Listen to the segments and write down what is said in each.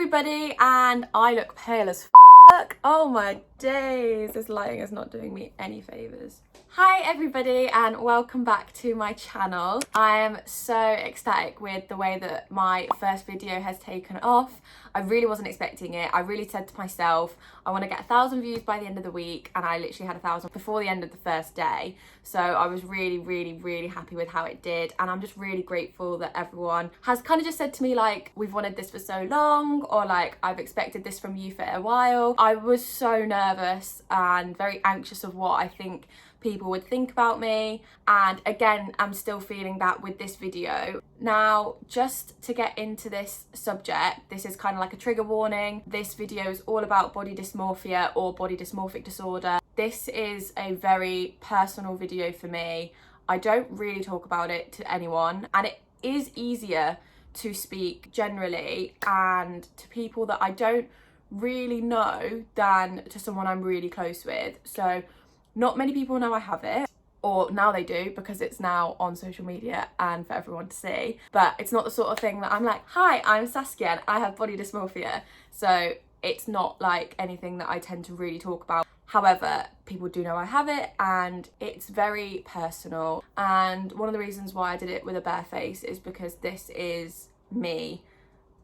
everybody, and I look pale as fuck. Oh my days, this lighting is not doing me any favours. Hi everybody and welcome back to my channel. I am so ecstatic with the way that my first video has taken off. I really wasn't expecting it. I really said to myself, I want to get 1,000 views by the end of the week, and I literally had 1,000 before the end of the first day. So I was really happy with how it did, and I'm just really grateful that everyone has kind of just said to me like, we've wanted this for so long, or like, I've expected this from you for a while. I was so nervous and very anxious of what I think people would think about me, and again I'm still feeling that with this video. Now, just to get into this subject, this is kind of like a trigger warning. This video is all about body dysmorphia or body dysmorphic disorder. This is a very personal video for me. I don't really talk about it to anyone, and it is easier to speak generally and to people that I don't really know than to someone I'm really close with. So not many people know I have it, or now they do because it's now on social media and for everyone to see. But it's not the sort of thing that I'm like, hi, I'm Saskia and I have body dysmorphia. So it's not like anything that I tend to really talk about. However, people do know I have it and it's very personal. And one of the reasons why I did it with a bare face is because this is me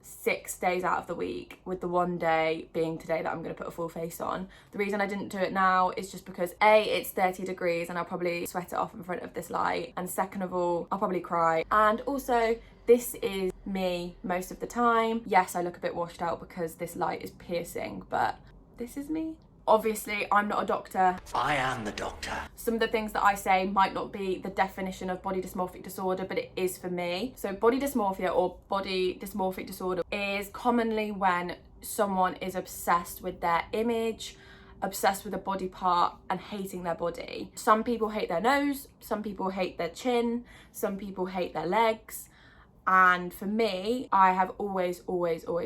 6 days out of the week, with the one day being today that I'm going to put a full face on. The reason I didn't do it now is just because A, it's 30 degrees and I'll probably sweat it off in front of this light, and second of all, I'll probably cry. And also, this is me most of the time. Yes, I look a bit washed out because this light is piercing, but this is me. Obviously, I'm not a doctor. I am the doctor. Some of the things that I say might not be the definition of body dysmorphic disorder, but it is for me. So body dysmorphia or body dysmorphic disorder is commonly when someone is obsessed with their image, obsessed with a body part and hating their body. Some people hate their nose, some people hate their chin, some people hate their legs. And for me, I have always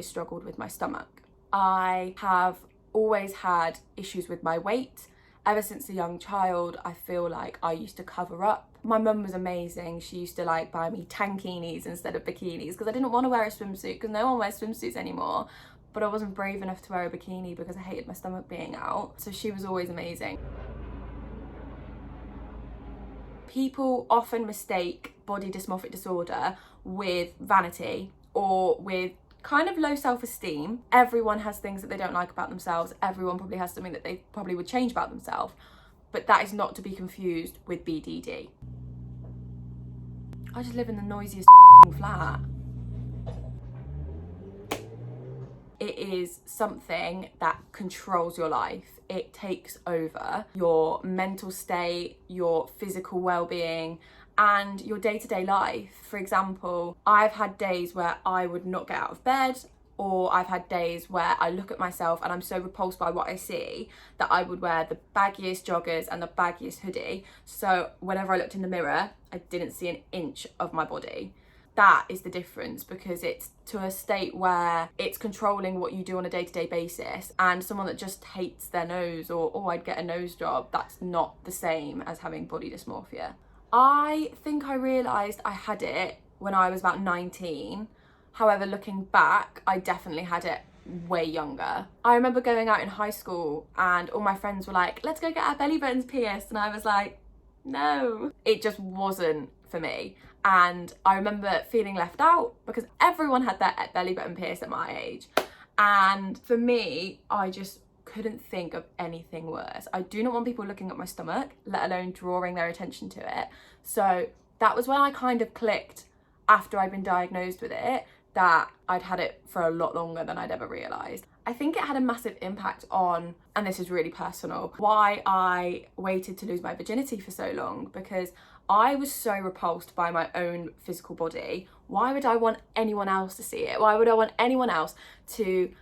struggled with my stomach. I have always had issues with my weight. Ever since a young child, I feel like I used to cover up. My mum was amazing. She used to like buy me tankinis instead of bikinis because I didn't want to wear a swimsuit because no one wears swimsuits anymore. But I wasn't brave enough to wear a bikini because I hated my stomach being out. So she was always amazing. People often mistake body dysmorphic disorder with vanity or with kind of low self-esteem. Everyone has things that they don't like about themselves. Everyone probably has something that they probably would change about themselves. But that is not to be confused with BDD. I just live in the noisiest fucking flat. It is something that controls your life. It takes over your mental state, your physical well-being, and your day-to-day life. For example, I've had days where I would not get out of bed, or I've had days where I look at myself and I'm so repulsed by what I see that I would wear the baggiest joggers and the baggiest hoodie. So whenever I looked in the mirror, I didn't see an inch of my body. That is the difference, because it's to a state where it's controlling what you do on a day-to-day basis. And someone that just hates their nose, or oh, I'd get a nose job, that's not the same as having body dysmorphia. I think I realised I had it when I was about 19. However, looking back, I definitely had it way younger. I remember going out in high school and all my friends were like, let's go get our belly buttons pierced. And I was like, no. It just wasn't for me. And I remember feeling left out because everyone had their belly button pierced at my age. And for me, I just couldn't think of anything worse. I do not want people looking at my stomach, let alone drawing their attention to it. So that was when I kind of clicked, after I'd been diagnosed with it, that I'd had it for a lot longer than I'd ever realised. I think it had a massive impact on, and this is really personal, why I waited to lose my virginity for so long, because I was so repulsed by my own physical body. Why would I want anyone else to see it? Why would I want anyone else to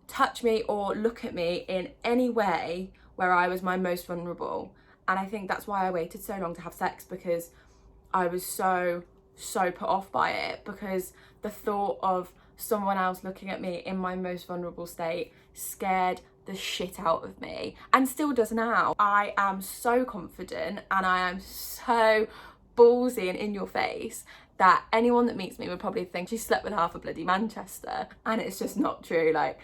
touch me or look at me in any way where I was my most vulnerable? And I think that's why I waited so long to have sex, because I was so put off by it, because the thought of someone else looking at me in my most vulnerable state scared the shit out of me, and still does now. I am so confident and I am so ballsy and in your face that anyone that meets me would probably think she slept with half a bloody Manchester, and it's just not true. Like,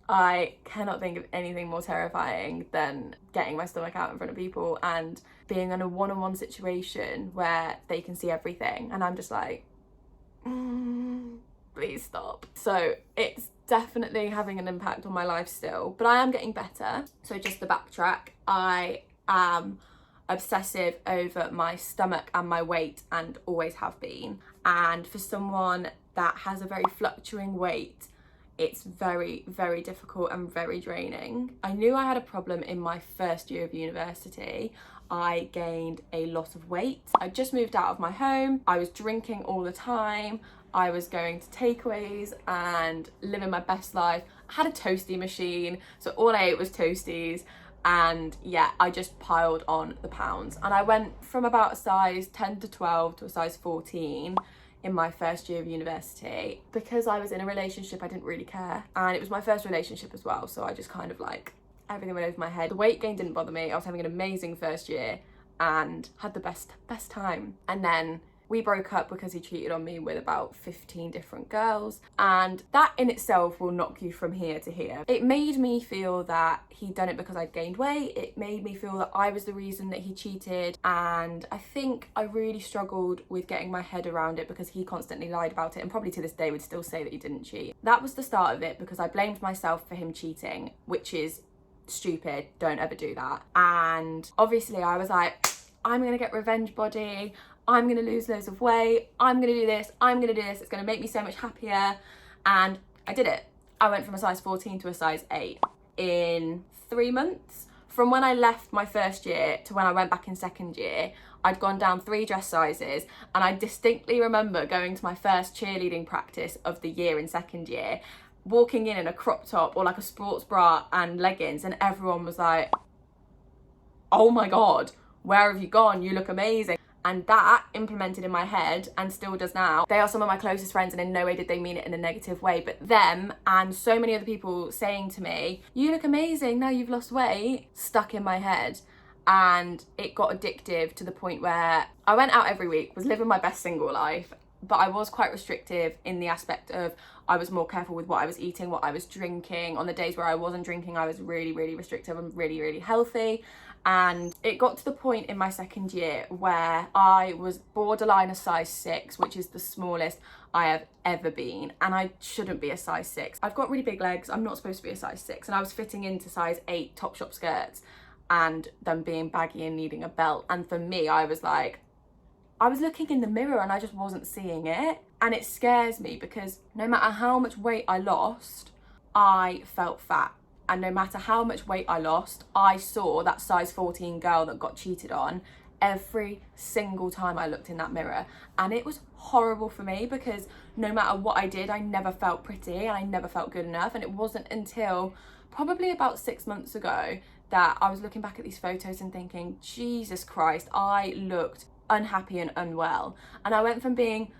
I cannot think of anything more terrifying than getting my stomach out in front of people and being in a one-on-one situation where they can see everything and I'm just like, please stop. So it's definitely having an impact on my life still, but I am getting better. So just to backtrack, I am obsessive over my stomach and my weight and always have been. And for someone that has a very fluctuating weight, it's very, very difficult and very draining. I knew I had a problem in my first year of university. I gained a lot of weight. I just moved out of my home. I was drinking all the time. I was going to takeaways and living my best life. I had a toasty machine, so all I ate was toasties. And yeah, I just piled on the pounds. And I went from about a size 10 to 12 to a size 14 in my first year of university. Because I was in a relationship, I didn't really care. And it was my first relationship as well, so I just kind of like, everything went over my head. The weight gain didn't bother me. I was having an amazing first year and had the best time. And then we broke up because he cheated on me with about 15 different girls, and that in itself will knock you from here to here. It made me feel that he'd done it because I'd gained weight. It made me feel that I was the reason that he cheated, and I think I really struggled with getting my head around it because he constantly lied about it, and probably to this day would still say that he didn't cheat. That was the start of it because I blamed myself for him cheating, which is stupid. Don't ever do that. And obviously I was like, I'm gonna get revenge body, I'm gonna lose loads of weight, I'm gonna do this, I'm gonna do this, it's gonna make me so much happier. And I did it. I went from a size 14 to a size 8 in 3 months. From when I left my first year to when I went back in second year, I'd gone down 3 dress sizes, and I distinctly remember going to my first cheerleading practice of the year in second year, walking in a crop top or like a sports bra and leggings, and everyone was like, oh my God, where have you gone? You look amazing. And that implemented in my head, and still does now. They are some of my closest friends, and in no way did they mean it in a negative way, but them and so many other people saying to me, you look amazing now you've lost weight, stuck in my head. And it got addictive to the point where I went out every week, was living my best single life, but I was quite restrictive in the aspect of I was more careful with what I was eating, what I was drinking. On the days where I wasn't drinking, I was really, really restrictive and really, really healthy. And it got to the point in my second year where I was borderline a size 6, which is the smallest I have ever been. And I shouldn't be a size 6. I've got really big legs. I'm not supposed to be a size 6. And I was fitting into size 8 Topshop skirts and them being baggy and needing a belt. And for me, I was like, I was looking in the mirror and I just wasn't seeing it. And it scares me because no matter how much weight I lost, I felt fat. And no matter how much weight I lost, I saw that size 14 girl that got cheated on every single time I looked in that mirror. And it was horrible for me because no matter what I did, I never felt pretty and I never felt good enough. And it wasn't until probably about 6 months ago that I was looking back at these photos and thinking, Jesus Christ, I looked unhappy and unwell. And I went from being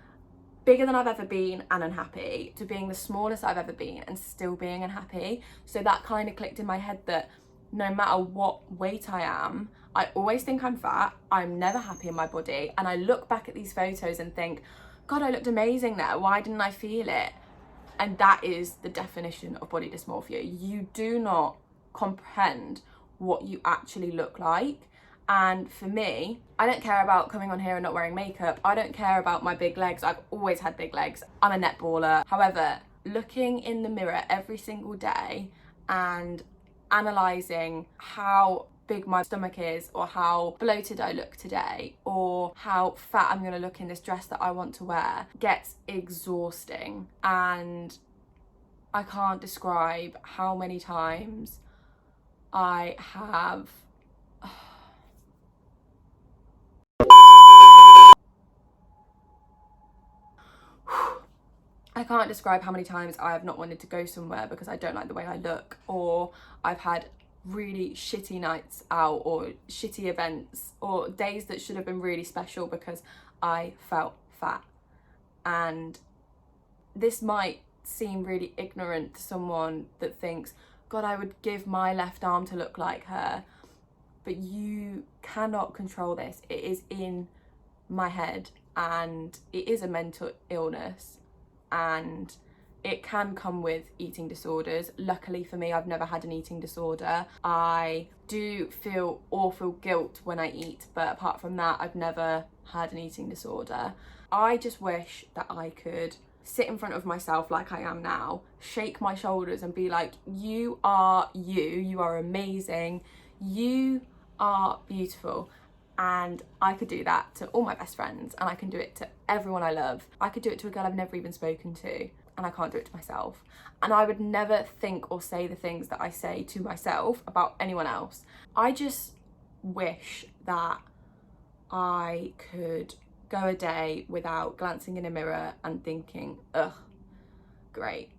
bigger than I've ever been and unhappy to being the smallest I've ever been and still being unhappy. So that kind of clicked in my head that no matter what weight I am, I always think I'm fat. I'm never happy in my body. And I look back at these photos and think, God, I looked amazing there. Why didn't I feel it? And that is the definition of body dysmorphia. You do not comprehend what you actually look like. And for me, I don't care about coming on here and not wearing makeup. I don't care about my big legs. I've always had big legs. I'm a netballer. However, looking in the mirror every single day and analysing how big my stomach is, or how bloated I look today, or how fat I'm gonna look in this dress that I want to wear, gets exhausting. And I can't describe how many times I have I can't describe how many times I have not wanted to go somewhere because I don't like the way I look, or I've had really shitty nights out or shitty events or days that should have been really special because I felt fat. And this might seem really ignorant to someone that thinks, God, I would give my left arm to look like her. But you cannot control this. It is in my head. and it is a mental illness, and it can come with eating disorders. Luckily for me, I've never had an eating disorder. I do feel awful guilt when I eat, but apart from that, I've never had an eating disorder. I just wish that I could sit in front of myself like I am now, shake my shoulders and be like, you are amazing, you are beautiful. And I could do that to all my best friends, and I can do it to everyone I love. I could do it to a girl I've never even spoken to, and I can't do it to myself. And I would never think or say the things that I say to myself about anyone else. I just wish that I could go a day without glancing in a mirror and thinking, ugh, great.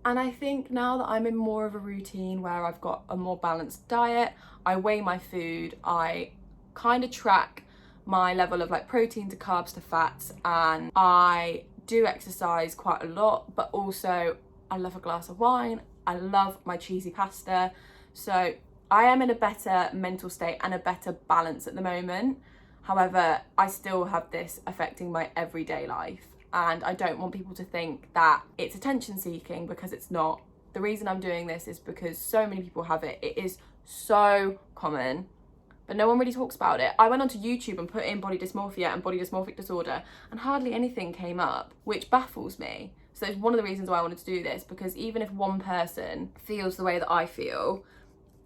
And I think now that I'm in more of a routine where I've got a more balanced diet, I weigh my food, I kind of track my level of like protein to carbs to fats, and I do exercise quite a lot, but also I love a glass of wine, I love my cheesy pasta. So I am in a better mental state and a better balance at the moment. However, I still have this affecting my everyday life, and I don't want people to think that it's attention seeking, because it's not. The reason I'm doing this is because so many people have it. It is so common, but no one really talks about it. I went onto YouTube and put in body dysmorphia and body dysmorphic disorder, and hardly anything came up, which baffles me. So it's one of the reasons why I wanted to do this, because even if one person feels the way that I feel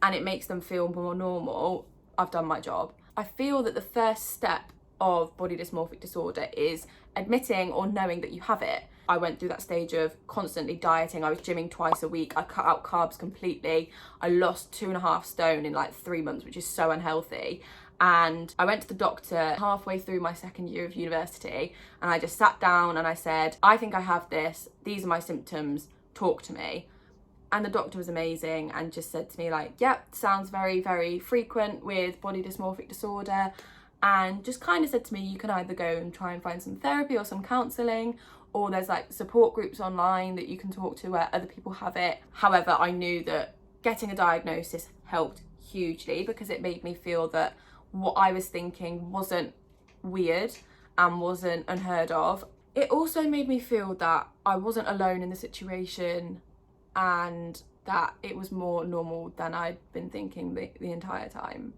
and it makes them feel more normal, I've done my job. I feel that the first step of body dysmorphic disorder is admitting or knowing that you have it. I went through that stage of constantly dieting. I was gymming twice a week. I cut out carbs completely. I lost 2.5 stone in like 3 months, which is so unhealthy. And I went to the doctor halfway through my second year of university, and I just sat down and I said, I think I have this. These are my symptoms. Talk to me. And the doctor was amazing and just said to me like, yep, sounds very, very frequent with body dysmorphic disorder. And just kind of said to me, you can either go and try and find some therapy or some counselling, or there's like support groups online that you can talk to where other people have it. However, I knew that getting a diagnosis helped hugely, because it made me feel that what I was thinking wasn't weird and wasn't unheard of. It also made me feel that I wasn't alone in the situation, and that it was more normal than I'd been thinking the entire time.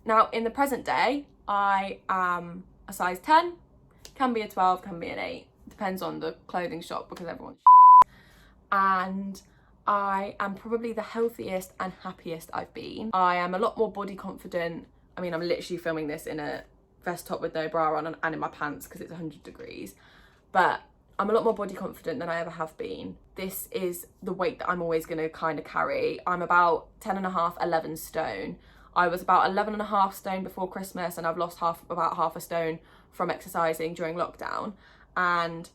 Now, in the present day, I am a size 10, can be a 12, can be an 8, depends on the clothing shop, because everyone's shit. And I am probably the healthiest and happiest I've been. I am a lot more body confident. I mean, I'm literally filming this in a vest top with no bra on and in my pants because it's 100 degrees. But I'm a lot more body confident than I ever have been. This is the weight that I'm always going to kind of carry. I'm about 10.5, 11 stone. I was about 11.5 stone before Christmas, and I've lost about half a stone from exercising during lockdown. And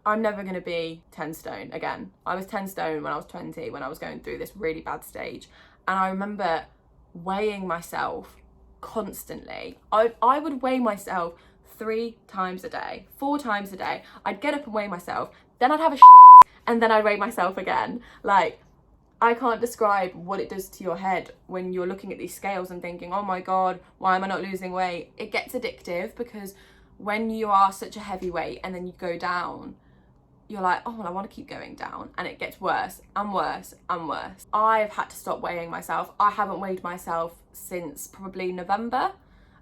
I'm never going to be 10 stone again. I was 10 stone when I was 20, when I was going through this really bad stage. And I remember weighing myself constantly. I would weigh myself 3 times a day, 4 times a day. I'd get up and weigh myself, then I'd have a shit, and then I'd weigh myself again. Like, I can't describe what it does to your head when you're looking at these scales and thinking, oh my God, why am I not losing weight? It gets addictive, because when you are such a heavy weight and then you go down, you're like, oh, well, I want to keep going down, and it gets worse and worse and worse. I've had to stop weighing myself. I haven't weighed myself since probably November.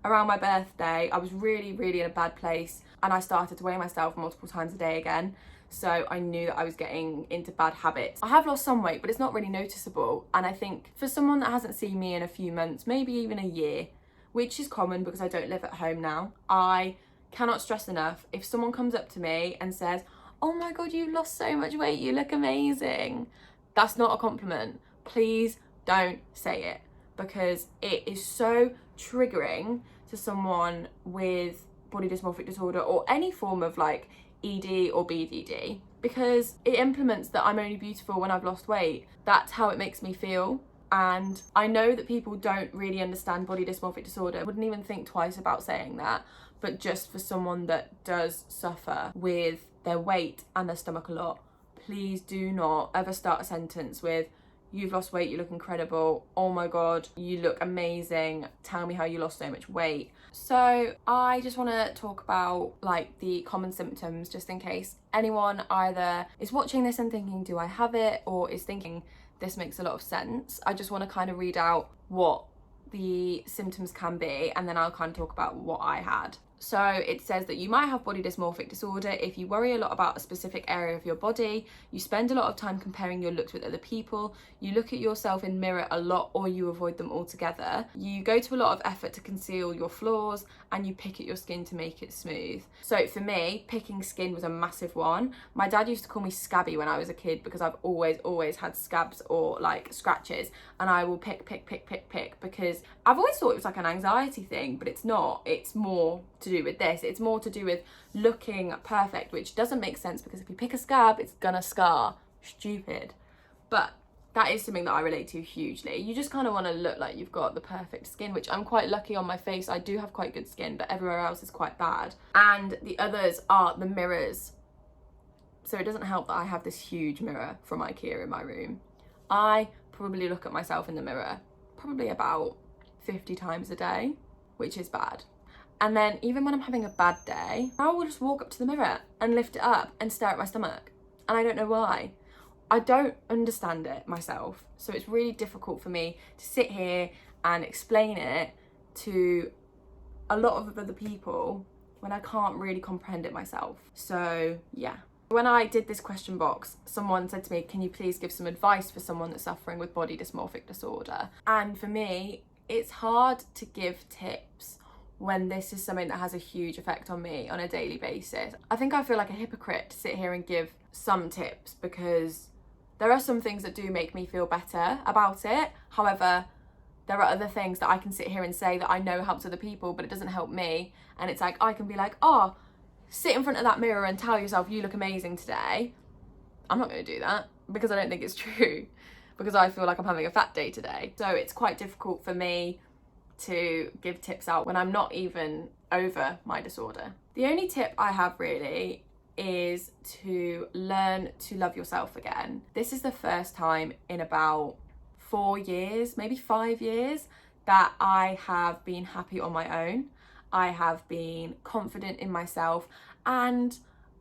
Around my birthday, I was really, really in a bad place, and I started to weigh myself multiple times a day again. So I knew that I was getting into bad habits. I have lost some weight, but it's not really noticeable. And I think for someone that hasn't seen me in a few months, maybe even a year, which is common because I don't live at home now, I cannot stress enough, if someone comes up to me and says, oh my God, you lost so much weight, you look amazing, that's not a compliment. Please don't say it, because it is so triggering to someone with body dysmorphic disorder or any form of like ED or BDD, because it implements that I'm only beautiful when I've lost weight. That's how it makes me feel. And I know that people don't really understand body dysmorphic disorder, wouldn't even think twice about saying that, but just for someone that does suffer with their weight and their stomach a lot, please do not ever start a sentence with, you've lost weight, you look incredible, oh my god, you look amazing, tell me how you lost so much weight. So I just want to talk about like the common symptoms, just in case anyone either is watching this and thinking, do I have it, or is thinking this makes a lot of sense. I just want to kind of read out what the symptoms can be, and then I'll kind of talk about what I had. So it says that you might have body dysmorphic disorder if you worry a lot about a specific area of your body, you spend a lot of time comparing your looks with other people, you look at yourself in mirror a lot or you avoid them altogether, you go to a lot of effort to conceal your flaws, and you pick at your skin to make it smooth. So for me, picking skin was a massive one. My dad used to call me scabby when I was a kid because I've always had scabs or like scratches, and I will pick because I've always thought it was like an anxiety thing, but it's not. It's more to do with this. It's more to do with looking perfect, which doesn't make sense because if you pick a scab, it's gonna scar. Stupid. But that is something that I relate to hugely. You just kind of want to look like you've got the perfect skin, which I'm quite lucky on my face. I do have quite good skin, but everywhere else is quite bad. And the others are the mirrors. So it doesn't help that I have this huge mirror from IKEA in my room. I probably look at myself in the mirror probably about 50 times a day, which is bad. And then even when I'm having a bad day, I will just walk up to the mirror and lift it up and stare at my stomach. And I don't know why. I don't understand it myself. So it's really difficult for me to sit here and explain it to a lot of other people when I can't really comprehend it myself. So yeah. When I did this question box, someone said to me, can you please give some advice for someone that's suffering with body dysmorphic disorder? And for me, it's hard to give tips when this is something that has a huge effect on me on a daily basis. I think I feel like a hypocrite to sit here and give some tips because there are some things that do make me feel better about it. However, there are other things that I can sit here and say that I know helps other people, but it doesn't help me. And it's like, I can be like, oh, sit in front of that mirror and tell yourself you look amazing today. I'm not going to do that because I don't think it's true, because I feel like I'm having a fat day today. So it's quite difficult for me to give tips out when I'm not even over my disorder. The only tip I have really is to learn to love yourself again. This is the first time in about 4 years, maybe 5 years, that I have been happy on my own. I have been confident in myself, and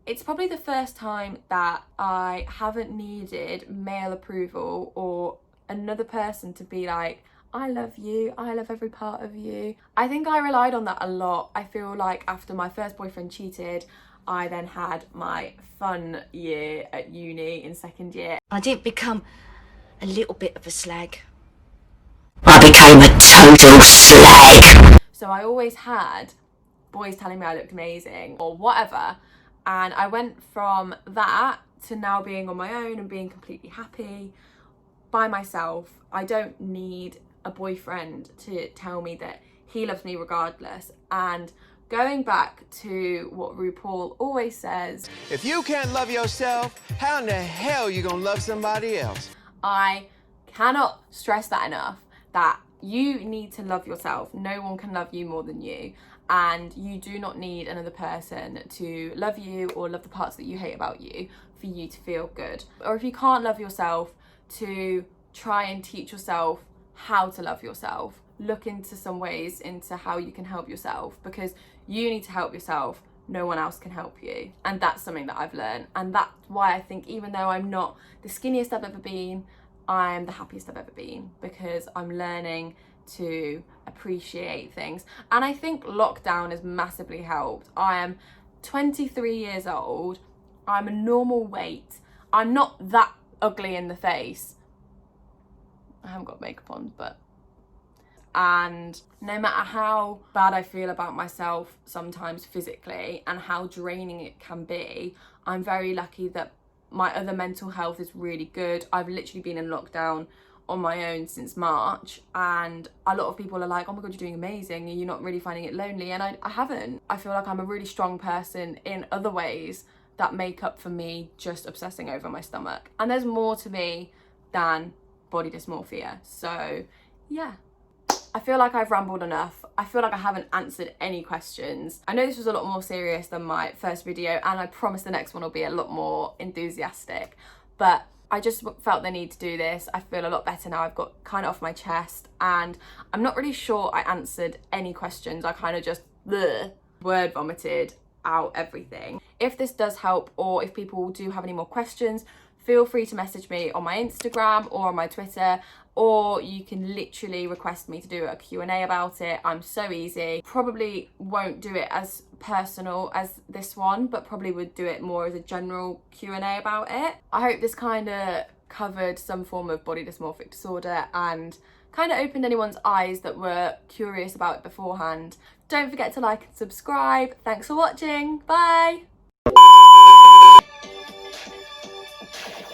it's probably the first time that I haven't needed male approval or another person to be like, I love you, I love every part of you. I think I relied on that a lot. I feel like after my first boyfriend cheated, I then had my fun year at uni in second year. I didn't become a little bit of a slag. I became a total slag. So I always had boys telling me I looked amazing or whatever. And I went from that to now being on my own and being completely happy by myself. I don't need a boyfriend to tell me that he loves me regardless. And going back to what RuPaul always says, if you can't love yourself, how in the hell are you gonna love somebody else? I cannot stress that enough, that you need to love yourself. No one can love you more than you. And you do not need another person to love you or love the parts that you hate about you for you to feel good. Or if you can't love yourself, to try and teach yourself how to love yourself. Look into some ways into how you can help yourself, because you need to help yourself. No one else can help you. And that's something that I've learned. And that's why I think even though I'm not the skinniest I've ever been, I'm the happiest I've ever been, because I'm learning to appreciate things. And I think lockdown has massively helped. I am 23 years old. I'm a normal weight. I'm not that ugly in the face. I haven't got makeup on, but... And no matter how bad I feel about myself sometimes physically and how draining it can be, I'm very lucky that my other mental health is really good. I've literally been in lockdown on my own since March, and a lot of people are like, oh my god, you're doing amazing, you're not really finding it lonely. And I haven't. I feel like I'm a really strong person in other ways that make up for me just obsessing over my stomach. And there's more to me than body dysmorphia. So yeah, I feel like I've rambled enough. I feel like I haven't answered any questions. I know this was a lot more serious than my first video, and I promise the next one will be a lot more enthusiastic. But I just felt the need to do this. I feel a lot better now. I've got kind of off my chest, and I'm not really sure I answered any questions. I kind of just word vomited out everything. If this does help, or if people do have any more questions, feel free to message me on my Instagram or on my Twitter, or you can literally request me to do a Q&A about it. I'm so easy. Probably won't do it as personal as this one, but probably would do it more as a general Q&A about it. I hope this kind of covered some form of body dysmorphic disorder and kind of opened anyone's eyes that were curious about it beforehand. Don't forget to like and subscribe. Thanks for watching. Bye.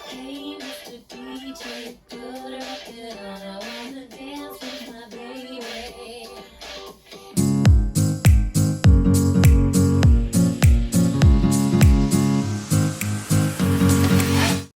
Hey, Mr. DJ, put a record on.